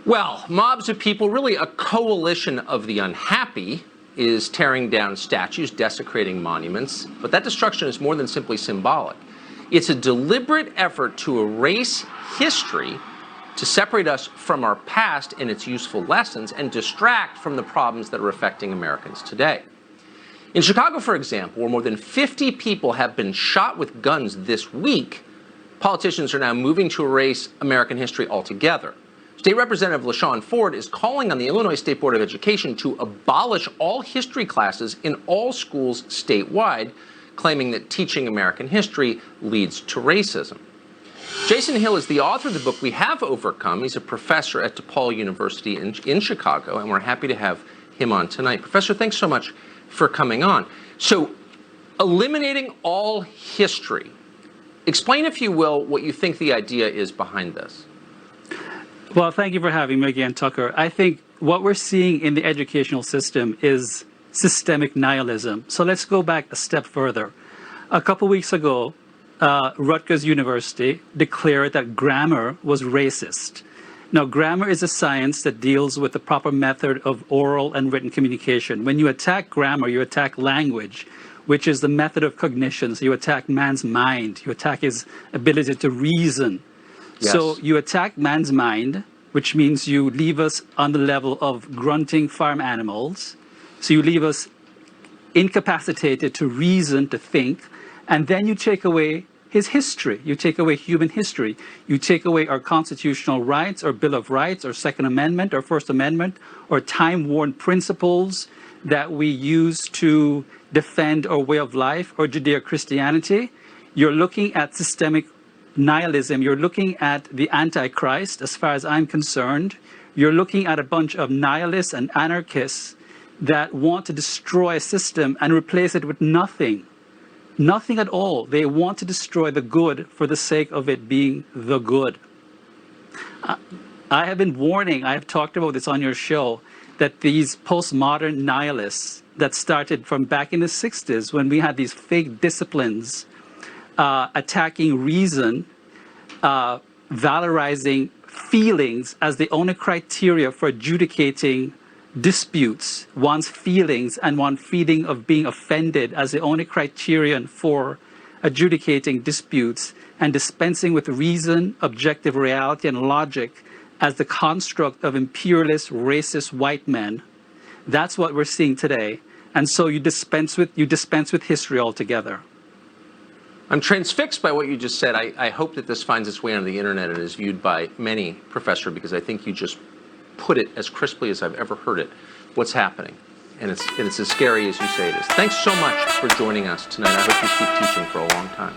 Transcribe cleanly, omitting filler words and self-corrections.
Well, mobs of people, really a coalition of the unhappy, is tearing down statues, desecrating monuments, but that destruction is more than simply symbolic. It's a deliberate effort to erase history, to separate us from our past and its useful lessons, and distract from the problems that are affecting Americans today. In Chicago, for example, where more than 50 people have been shot with guns this week, politicians are now moving to erase American history altogether. State Representative LaShawn Ford is calling on the Illinois State Board of Education to abolish all history classes in all schools statewide, claiming that teaching American history leads to racism. Jason Hill is the author of the book We Have Overcome. He's a professor at DePaul University in Chicago, and we're happy to have him on tonight. Professor, thanks so much for coming on. So, eliminating all history. Explain, if you will, what you think the idea is behind this. Well, thank you for having me again, Tucker. I think what we're seeing in the educational system is systemic nihilism. So let's go back a step further. A couple weeks ago, Rutgers University declared that grammar was racist. Now, grammar is a science that deals with the proper method of oral and written communication. When you attack grammar, you attack language, which is the method of cognition. So you attack man's mind. You attack his ability to reason. Yes. So you attack man's mind, which means you leave us on the level of grunting farm animals. So you leave us incapacitated to reason, to think, and then you take away his history. You take away human history. You take away our constitutional rights, or Bill of Rights, or Second Amendment, or First Amendment, or time-worn principles that we use to defend our way of life, or Judeo-Christianity. You're looking at systemic nihilism. You're looking at the Antichrist, as far as I'm concerned. You're looking at a bunch of nihilists and anarchists that want to destroy a system and replace it with nothing. Nothing at all. They want to destroy the good for the sake of it being the good. I have been warning, I have talked about this on your show, that these postmodern nihilists that started from back in the 60s, when we had these fake disciplines attacking reason, valorizing feelings as the only criteria for adjudicating disputes, one's feelings and one feeling of being offended as the only criterion for adjudicating disputes, and dispensing with reason, objective reality, and logic as the construct of imperialist, racist white men. That's what we're seeing today. And so you dispense with history altogether. I'm transfixed by what you just said. I hope that this finds its way onto the internet and is viewed by many, Professor, because I think you just put it as crisply as I've ever heard it, what's happening. And it's as scary as you say it is. Thanks so much for joining us tonight. I hope you keep teaching for a long time.